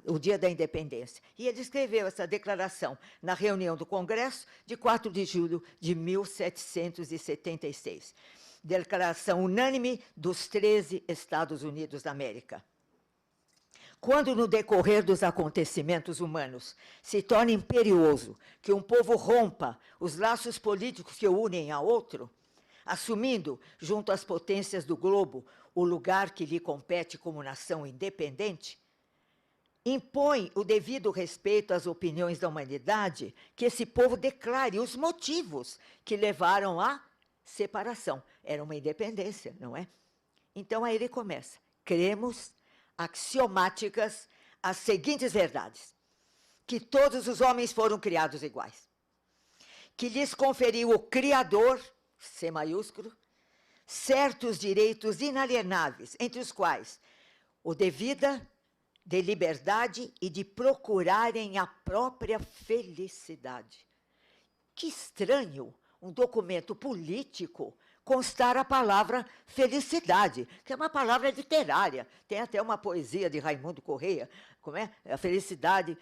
o dia da independência. E ele escreveu essa declaração na reunião do Congresso de 4 de julho de 1776. Declaração unânime dos 13 Estados Unidos da América. Quando, no decorrer dos acontecimentos humanos, se torna imperioso que um povo rompa os laços políticos que o unem a outro, assumindo, junto às potências do globo, o lugar que lhe compete como nação independente, impõe o devido respeito às opiniões da humanidade que esse povo declare os motivos que levaram à separação. Era uma independência, não é? Então, aí ele começa. Cremos axiomáticas as seguintes verdades: que todos os homens foram criados iguais, que lhes conferiu o Criador, C maiúsculo, certos direitos inalienáveis, entre os quais o de vida, de liberdade e de procurarem a própria felicidade. Que estranho um documento político constar a palavra felicidade, que é uma palavra literária. Tem até uma poesia de Raimundo Correia, como é? A felicidade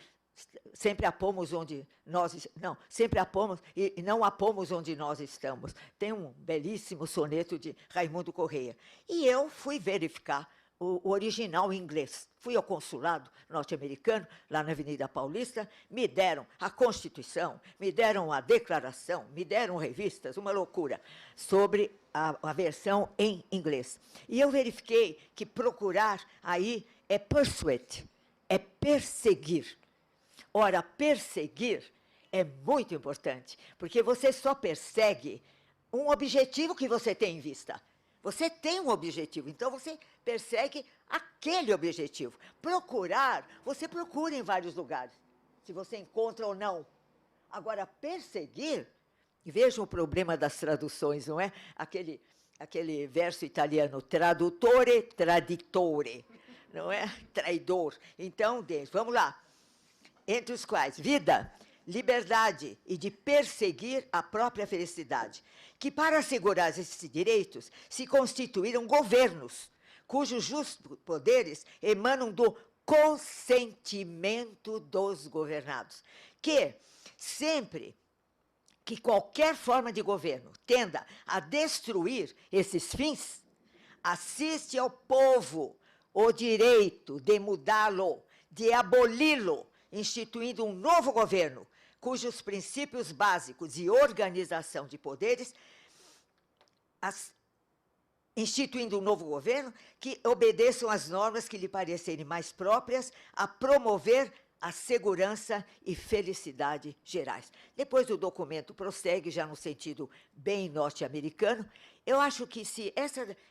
sempre a pomos onde nós... Não, sempre a pomos e não a pomos onde nós estamos. Tem um belíssimo soneto de Raimundo Correia. E eu fui verificar o original em inglês. Fui ao consulado norte-americano, lá na Avenida Paulista, me deram a Constituição, me deram a Declaração, me deram revistas, uma loucura, sobre a versão em inglês. E eu verifiquei que procurar aí é persuade, é perseguir. Ora, perseguir é muito importante, porque você só persegue um objetivo que você tem em vista. Você tem um objetivo, então você persegue aquele objetivo. Procurar, você procura em vários lugares, se você encontra ou não. Agora, perseguir, vejam o problema das traduções, não é? Aquele verso italiano, tradutore, traditore, não é? Traidor. Então, vamos lá. Entre os quais, vida, liberdade e de perseguir a própria felicidade, que para assegurar esses direitos se constituíram governos, cujos justos poderes emanam do consentimento dos governados, que sempre que qualquer forma de governo tenda a destruir esses fins, assiste ao povo o direito de mudá-lo, de aboli-lo, instituindo um novo governo, cujos princípios básicos e organização de poderes, instituindo um novo governo que obedeçam às normas que lhe parecerem mais próprias a promover a segurança e felicidade gerais. Depois o documento prossegue, já no sentido bem norte-americano. Eu acho que se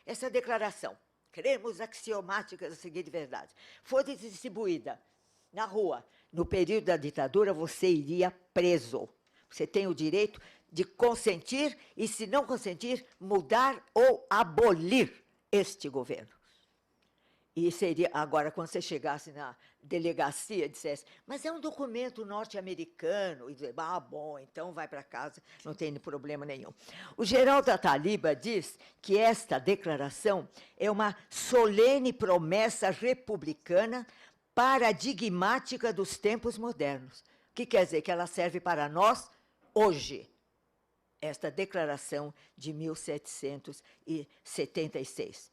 essa declaração, cremos axiomáticas da seguinte verdade, for distribuída na rua, no período da ditadura, você iria preso. Você tem o direito de consentir e, se não consentir, mudar ou abolir este governo. E seria, agora, quando você chegasse na delegacia e dissesse, mas é um documento norte-americano, e dizer, bom, então vai para casa, não tem problema nenhum. O Geraldo Ataliba diz que esta declaração é uma solene promessa republicana paradigmática dos tempos modernos. O que quer dizer? Que ela serve para nós hoje. Esta declaração de 1776.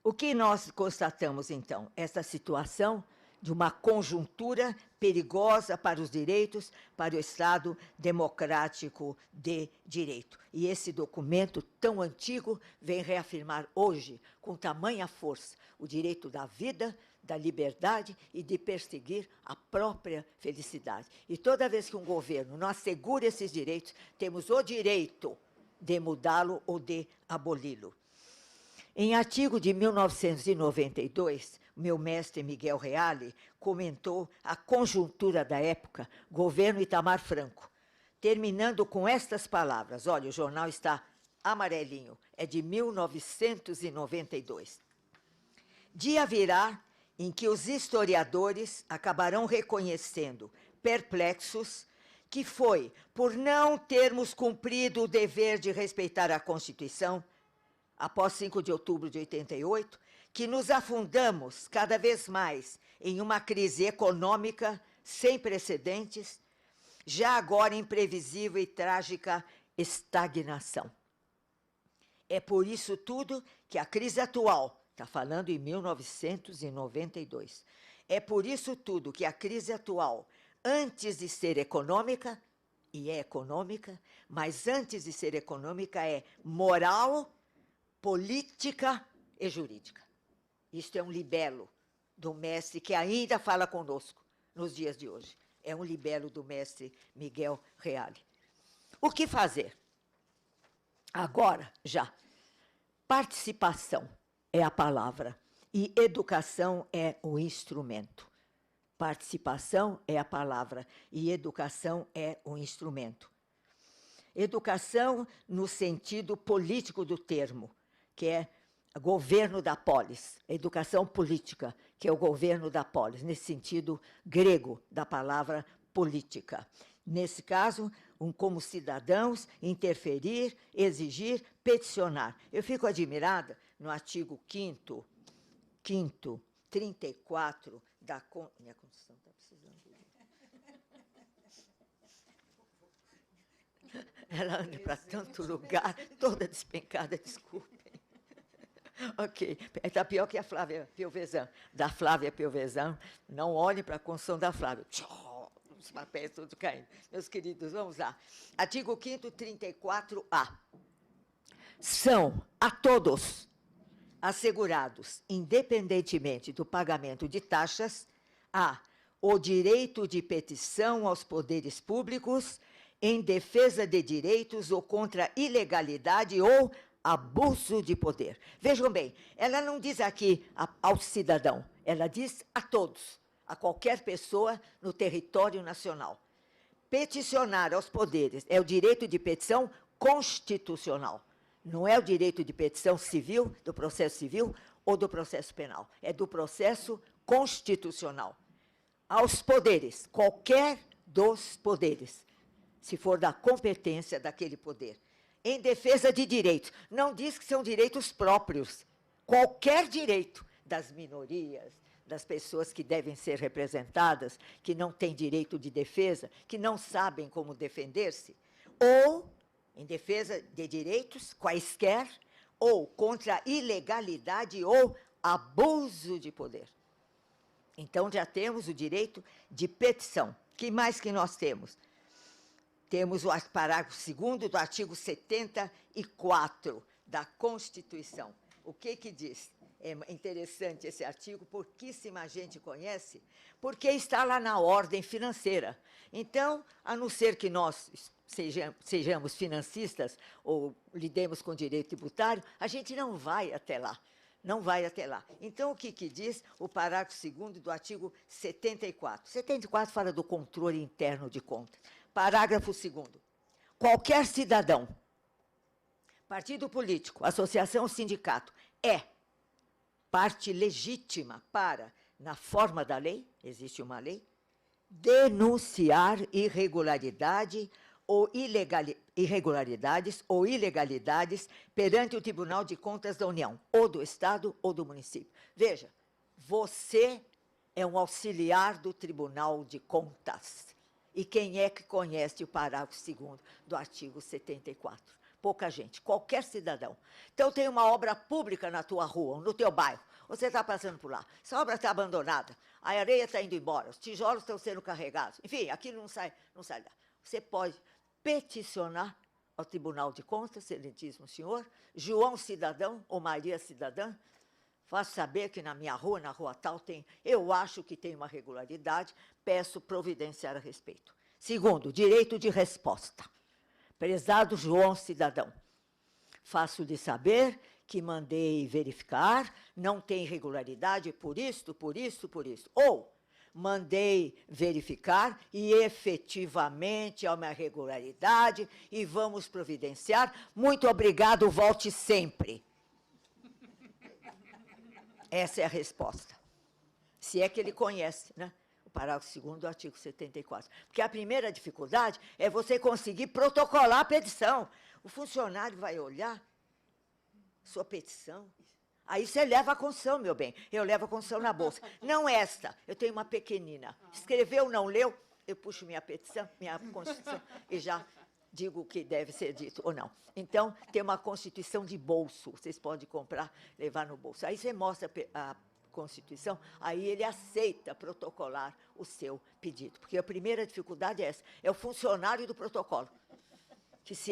O que nós constatamos, então? Essa situação de uma conjuntura perigosa para os direitos, para o Estado democrático de direito. E esse documento tão antigo vem reafirmar hoje, com tamanha força, o direito da vida, da liberdade e de perseguir a própria felicidade. E toda vez que um governo não assegura esses direitos, temos o direito de mudá-lo ou de aboli-lo. Em artigo de 1992, meu mestre Miguel Reale comentou a conjuntura da época, governo Itamar Franco, terminando com estas palavras. Olha, o jornal está amarelinho, é de 1992. Dia virá em que os historiadores acabarão reconhecendo, perplexos, que foi por não termos cumprido o dever de respeitar a Constituição, após 5 de outubro de 88, que nos afundamos cada vez mais em uma crise econômica sem precedentes, já agora imprevisível e trágica estagnação. É por isso tudo que a crise atual, está falando em 1992, é por isso tudo que a crise atual, antes de ser econômica, e é econômica, mas antes de ser econômica é moral, política e jurídica. Isto é um libelo do mestre que ainda fala conosco nos dias de hoje. É um libelo do mestre Miguel Reale. O que fazer? Agora, já. Participação é a palavra e educação é o instrumento. Participação é a palavra e educação é o instrumento. Educação no sentido político do termo, que é governo da polis, educação política, que é o governo da polis, nesse sentido grego da palavra política. Nesse caso, como cidadãos, interferir, exigir, peticionar. Eu fico admirada no artigo 5º, 34 da... Minha Constituição está precisando de... Ela anda para tanto lugar, toda despencada, desculpem. Ok, está pior que a Flávia Piovesan. Da Flávia Piovesan, não olhem para a Constituição da Flávia. Os papéis todos caindo. Meus queridos, vamos lá. Artigo 5º, 34A. São a todos assegurados, independentemente do pagamento de taxas, o direito de petição aos poderes públicos em defesa de direitos ou contra ilegalidade ou abuso de poder. Vejam bem, ela não diz aqui ao cidadão, ela diz a todos, a qualquer pessoa no território nacional. Peticionar aos poderes é o direito de petição constitucional. Não é o direito de petição civil, do processo civil ou do processo penal. É do processo constitucional. Aos poderes, qualquer dos poderes, se for da competência daquele poder. Em defesa de direitos. Não diz que são direitos próprios. Qualquer direito das minorias, das pessoas que devem ser representadas, que não têm direito de defesa, que não sabem como defender-se, ou em defesa de direitos quaisquer, ou contra ilegalidade ou abuso de poder. Então, já temos o direito de petição. Que mais que nós temos? Temos o parágrafo 2º do artigo 74 da Constituição. O que diz? é interessante esse artigo, pouquíssima gente conhece, porque está lá na ordem financeira. Então, a não ser que nós sejamos financistas ou lidemos com direito tributário, a gente não vai até lá. Não vai até lá. Então, o que diz o parágrafo 2º do artigo 74? 74 fala do controle interno de contas. Parágrafo 2º. Qualquer cidadão, partido político, associação ou sindicato, é parte legítima para, na forma da lei, existe uma lei, denunciar irregularidades ou ilegalidades perante o Tribunal de Contas da União, ou do Estado ou do município. Veja, você é um auxiliar do Tribunal de Contas. E quem é que conhece o parágrafo 2º do artigo 74? Pouca gente, qualquer cidadão. Então, tem uma obra pública na tua rua, no teu bairro, você está passando por lá, essa obra está abandonada, a areia está indo embora, os tijolos estão sendo carregados, enfim, aquilo não sai lá. Você pode peticionar ao Tribunal de Contas, excelentíssimo senhor, João Cidadão ou Maria Cidadã, faz saber que na minha rua, na rua tal, eu acho que tem uma irregularidade, peço providenciar a respeito. Segundo, direito de resposta. Prezado João Cidadão, faço-lhe saber que mandei verificar, não tem irregularidade por isto. Ou mandei verificar e efetivamente há uma irregularidade e vamos providenciar. Muito obrigado, volte sempre. Essa é a resposta. Se é que ele conhece, né? O parágrafo 2º do artigo 74. Porque a primeira dificuldade é você conseguir protocolar a petição. O funcionário vai olhar sua petição. Aí você leva a Constituição, meu bem. Eu levo a Constituição na bolsa. Não esta. Eu tenho uma pequenina. Escreveu, não leu, eu puxo minha petição, minha Constituição, e já digo o que deve ser dito ou não. Então, tem uma Constituição de bolso. Vocês podem comprar, levar no bolso. Aí você mostra a Constituição, aí ele aceita protocolar o seu pedido. Porque a primeira dificuldade é essa. É o funcionário do protocolo, que se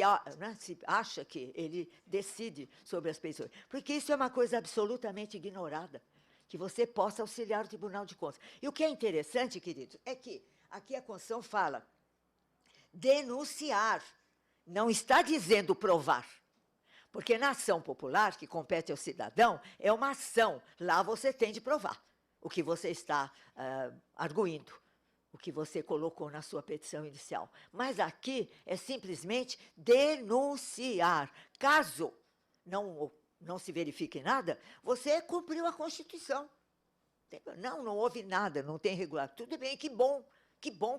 acha que ele decide sobre as pessoas. Porque isso é uma coisa absolutamente ignorada, que você possa auxiliar o Tribunal de Contas. E o que é interessante, queridos, é que aqui a Constituição fala denunciar, não está dizendo provar. Porque na ação popular, que compete ao cidadão, é uma ação. Lá você tem de provar o que você está arguindo, o que você colocou na sua petição inicial. Mas aqui é simplesmente denunciar. Caso não se verifique nada, você cumpriu a Constituição. Não houve nada, não tem irregularidade. Tudo bem, que bom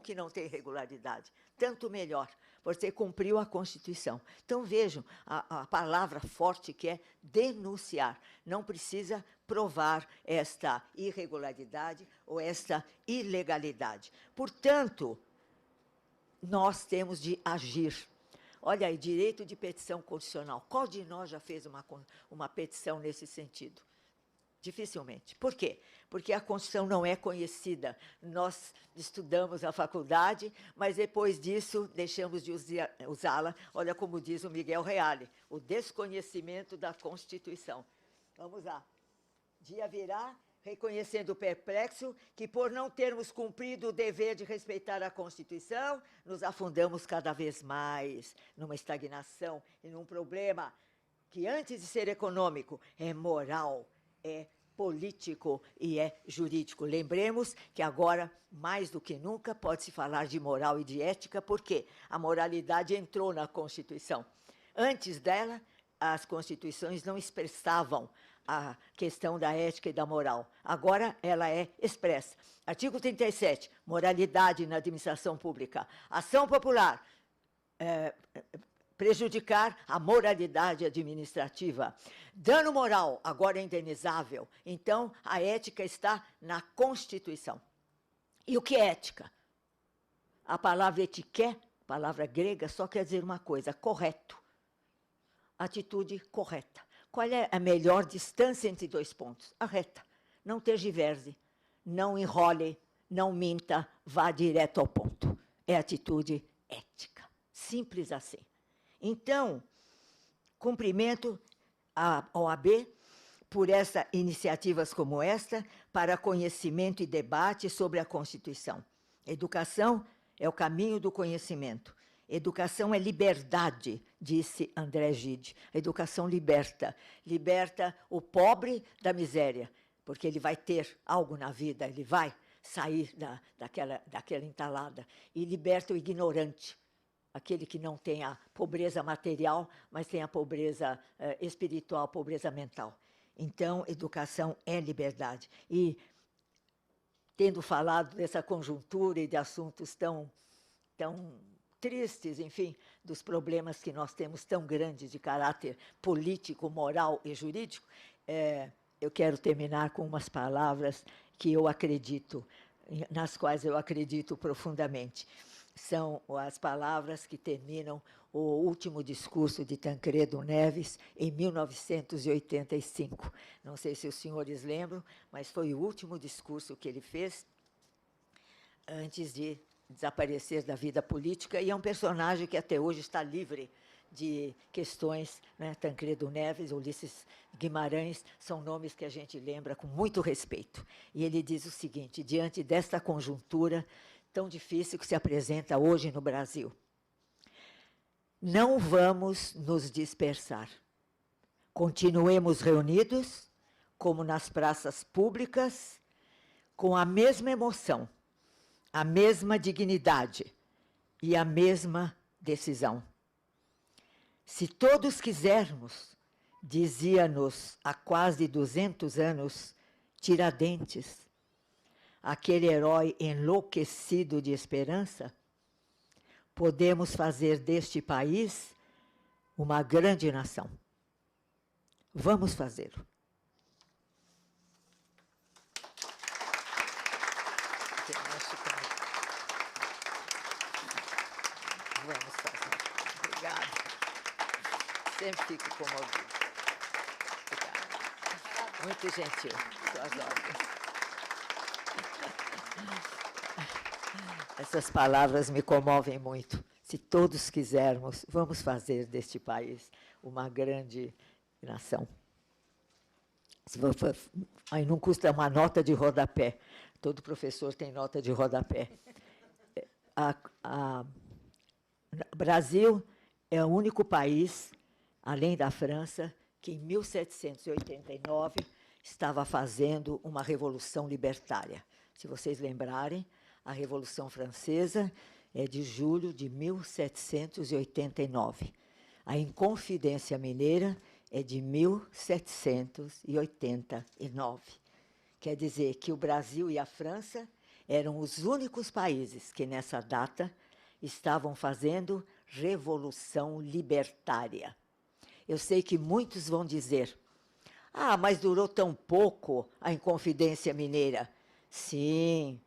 que não tem irregularidade. Tanto melhor, você cumpriu a Constituição. Então, vejam a palavra forte que é denunciar. Não precisa provar esta irregularidade ou esta ilegalidade. Portanto, nós temos de agir. Olha aí, direito de petição constitucional. Qual de nós já fez uma petição nesse sentido? Dificilmente. Por quê? Porque a Constituição não é conhecida. Nós estudamos na faculdade, mas depois disso deixamos de usá-la. Olha como diz o Miguel Reale, o desconhecimento da Constituição. Vamos lá. Dia virá, reconhecendo o perplexo que, por não termos cumprido o dever de respeitar a Constituição, nos afundamos cada vez mais numa estagnação e num problema que, antes de ser econômico, é moral, é político e é jurídico. Lembremos que agora, mais do que nunca, pode-se falar de moral e de ética, porque a moralidade entrou na Constituição. Antes dela, as Constituições não expressavam a questão da ética e da moral. Agora, ela é expressa. Artigo 37, moralidade na administração pública. Ação popular, prejudicar a moralidade administrativa. Dano moral, agora é indenizável. Então, a ética está na Constituição. E o que é ética? A palavra etiqué, palavra grega, só quer dizer uma coisa, correto. Atitude correta. Qual é a melhor distância entre dois pontos? A reta. Não tergiverse, não enrole, não minta, vá direto ao ponto. É atitude ética. Simples assim. Então, cumprimento a OAB por iniciativas como esta, para conhecimento e debate sobre a Constituição. Educação é o caminho do conhecimento. Educação é liberdade, disse André Gide. A educação liberta. Liberta o pobre da miséria, porque ele vai ter algo na vida, ele vai sair daquela entalada. E liberta o ignorante, aquele que não tem a pobreza material, mas tem a pobreza espiritual, a pobreza mental. Então, educação é liberdade. E, tendo falado dessa conjuntura e de assuntos tão tristes, enfim, dos problemas que nós temos tão grandes de caráter político, moral e jurídico, eu quero terminar com umas palavras que eu acredito, nas quais eu acredito profundamente. São as palavras que terminam o último discurso de Tancredo Neves, em 1985. Não sei se os senhores lembram, mas foi o último discurso que ele fez antes de desaparecer da vida política, e é um personagem que até hoje está livre de questões, né? Tancredo Neves, Ulisses Guimarães, são nomes que a gente lembra com muito respeito. E ele diz o seguinte: diante desta conjuntura tão difícil que se apresenta hoje no Brasil, não vamos nos dispersar. Continuemos reunidos, como nas praças públicas, com a mesma emoção, a mesma dignidade e a mesma decisão. Se todos quisermos, dizia-nos há quase 200 anos Tiradentes, aquele herói enlouquecido de esperança, podemos fazer deste país uma grande nação. Vamos fazê-lo. Vamos fazer. Obrigada. Sempre fico comovida. Obrigada. Muito gentil, suas ordens. Essas palavras me comovem muito. Se todos quisermos, vamos fazer deste país uma grande nação. Aí não custa uma nota de rodapé. Todo professor tem nota de rodapé. O Brasil é o único país, além da França, que em 1789 estava fazendo uma revolução libertária. Se vocês lembrarem, a Revolução Francesa é de julho de 1789. A Inconfidência Mineira é de 1789. Quer dizer que o Brasil e a França eram os únicos países que, nessa data, estavam fazendo revolução libertária. Eu sei que muitos vão dizer: ah, mas durou tão pouco a Inconfidência Mineira. Sim,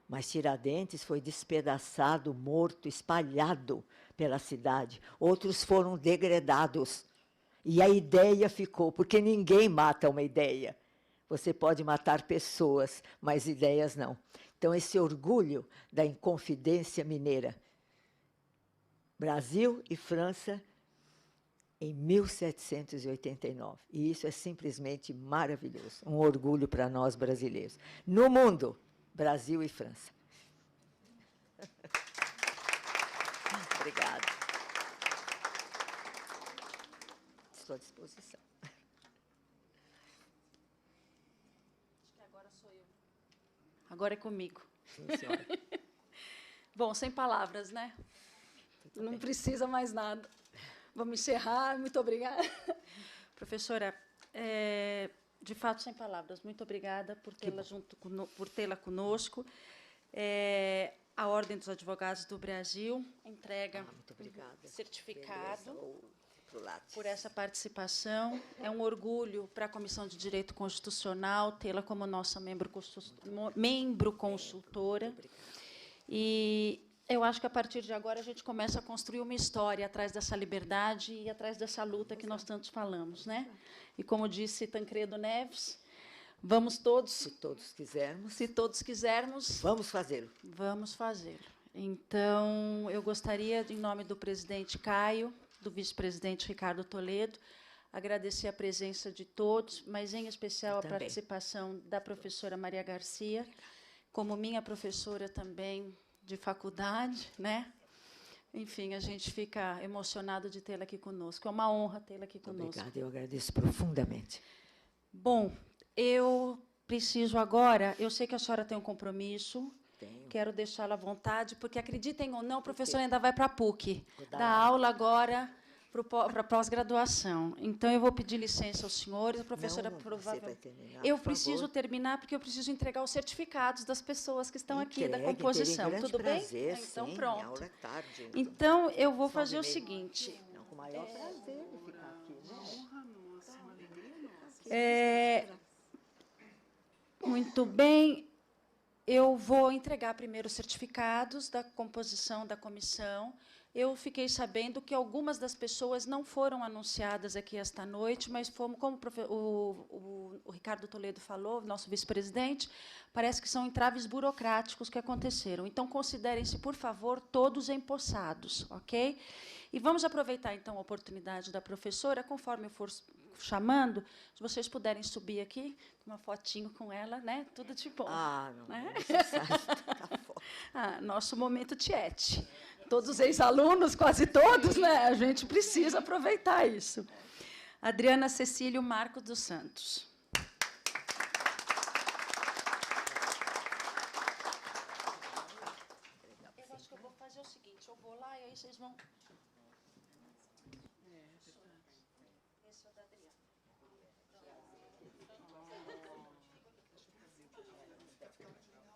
mas Tiradentes foi despedaçado, morto, espalhado pela cidade. Outros foram degredados. E a ideia ficou, porque ninguém mata uma ideia. Você pode matar pessoas, mas ideias não. Então, esse orgulho da Inconfidência Mineira, Brasil e França, em 1789. E isso é simplesmente maravilhoso. Um orgulho para nós brasileiros. No mundo, Brasil e França. Obrigada. Estou à disposição. Acho que agora sou eu. Agora é comigo. Sim, senhora. Bom, sem palavras, né? Não precisa mais nada. Vamos encerrar. Muito obrigada. Professora, de fato, sem palavras. Muito obrigada por tê-la conosco. A Ordem dos Advogados do Brasil entrega Muito obrigada. certificado por essa participação. É um orgulho para a Comissão de Direito Constitucional tê-la como nossa membro consultora. E eu acho que, a partir de agora, a gente começa a construir uma história atrás dessa liberdade e atrás dessa luta que nós tantos falamos, né? E, como disse Tancredo Neves, vamos todos... Se todos quisermos. Se todos quisermos... Vamos fazê-lo. Vamos fazê-lo. Então, eu gostaria, em nome do presidente Caio, do vice-presidente Ricardo Toledo, agradecer a presença de todos, mas, em especial, a também. participação da professora Maria Garcia, como minha professora também de faculdade, né? Enfim, a gente fica emocionado de tê-la aqui conosco. É uma honra tê-la aqui conosco. Obrigada, eu agradeço profundamente. Bom, eu preciso agora, eu sei que a senhora tem um compromisso, Tenho. quero deixá-la à vontade, porque, acreditem ou não, o professor ainda vai para a PUC, Vou dar dar aula. aula agora para a pós-graduação. Então, eu vou pedir licença aos senhores, a professora Não, você provavelmente... vai terminar, Eu por preciso favor. terminar, porque eu preciso entregar os certificados das pessoas que estão aqui, da Entregue, composição. terei grande Tudo bem? prazer, Então, sim, a pronto. aula é tarde. Então, eu vou Só fazer o 11h30. seguinte. Não, com o maior prazer de ficar aqui, né? Muito bem. Eu vou entregar primeiro os certificados da composição da comissão. Eu fiquei sabendo que algumas das pessoas não foram anunciadas aqui esta noite, mas como o Ricardo Toledo falou, nosso vice-presidente, parece que são entraves burocráticos que aconteceram. Então, considerem-se, por favor, todos empossados, ok? E vamos aproveitar, então, a oportunidade da professora, conforme eu for chamando, se vocês puderem subir aqui, uma fotinho com ela, né? Tudo de bom. Ah, não, Né? é necessário tá fora. Ah, nosso momento tiete. Todos os ex-alunos, quase todos, né? A gente precisa aproveitar isso. Adriana Cecílio Marcos dos Santos. Eu acho que eu vou fazer o seguinte, eu vou lá e aí vocês vão... Esse é o da Adriana.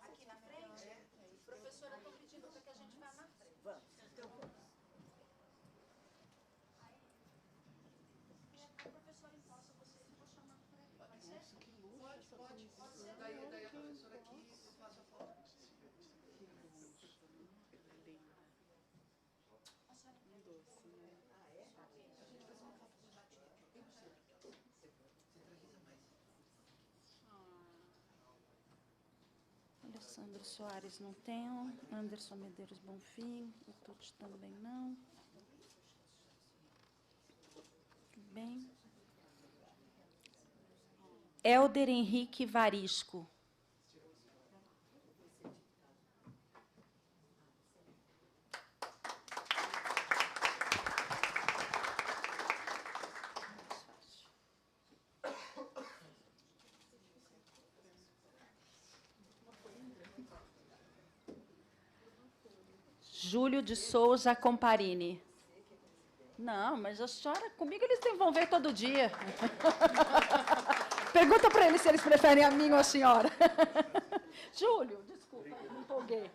Aqui na frente? Professora, estou pedindo para que a gente vá na frente. Vamos, então vamos. A professora imposta vocês, eu vou chamando para aqui. Pode ser? Pode ser. Daí a professora aqui faz a foto. Alessandro Soares não tenho, Anderson Medeiros Bonfim, o Tuti também não. Bem. Helder Henrique Varisco. Júlio de Souza Comparini. Não, mas a senhora, comigo eles vão ver todo dia. Pergunta para eles se eles preferem a mim ou a senhora. Júlio, desculpa, me empolguei.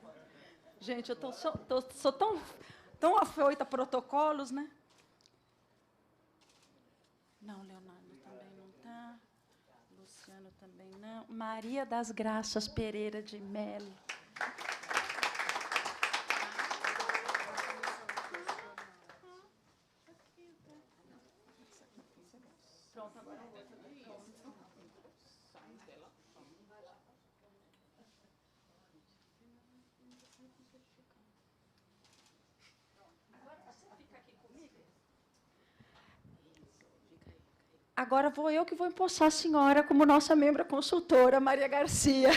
Gente, eu sou tão afoita a protocolos, né? Não, Leonardo também não está. Luciano também não. Maria das Graças Pereira de Melo. Pronto, agora o outro. Agora vou eu que vou empossar a senhora como nossa membra consultora, Maria Garcia.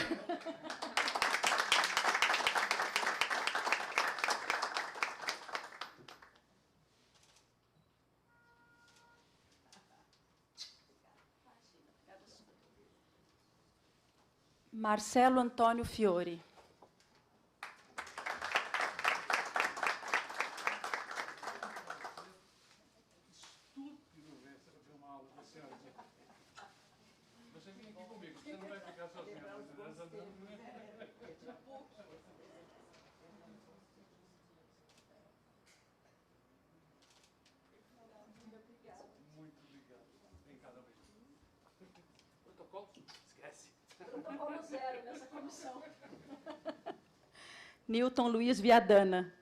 Marcelo Antônio Fiore. Você vem aqui comigo, você não vai ficar sozinho. Muito obrigado. Vem cada vez. Protocolo? Esquece. Protocolo zero nessa comissão. Newton Luiz Viadana.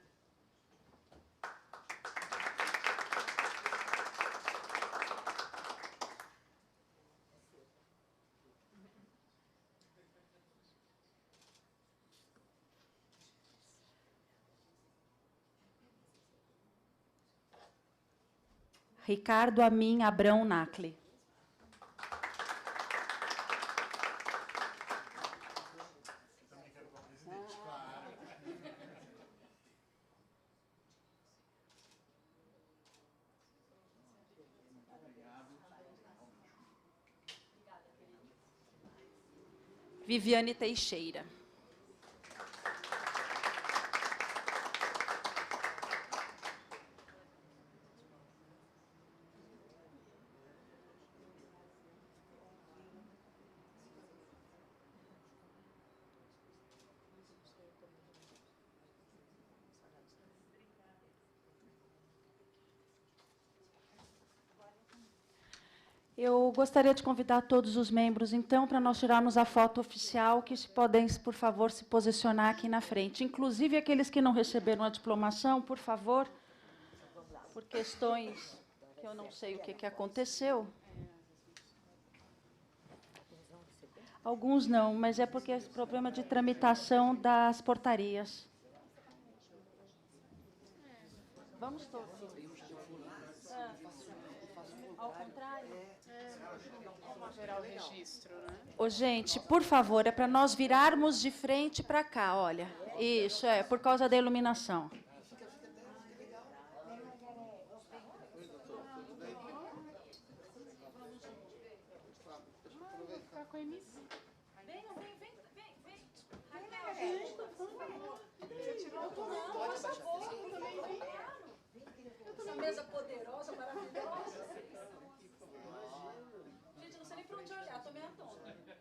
Ricardo Amin Abrão Nacle. Viviane Teixeira. Eu gostaria de convidar todos os membros, então, para nós tirarmos a foto oficial, que se podem, por favor, se posicionar aqui na frente. Inclusive, aqueles que não receberam a diplomação, por favor, por questões que eu não sei o que aconteceu. Alguns não, mas é porque é problema de tramitação das portarias. Vamos todos. Ao contrário? Gerar o registro, né? Ô, gente, por favor, é para nós virarmos de frente para cá, olha. Isso, é, por causa da iluminação. Essa mesa poderosa, maravilhosa. Gente, não sei nem para onde olhar, estou meio atônita.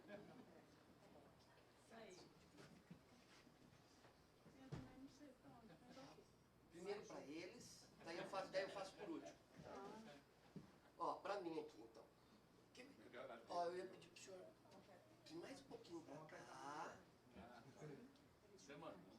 Primeiro para eles, daí eu faço por último. Ó, para mim aqui, então. Ó, eu ia pedir pro senhor mais um pouquinho para cá. Aí. Aqui, todo mundo.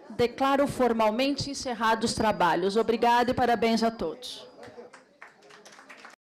Declaro formalmente encerrados os trabalhos. Obrigada e parabéns a todos.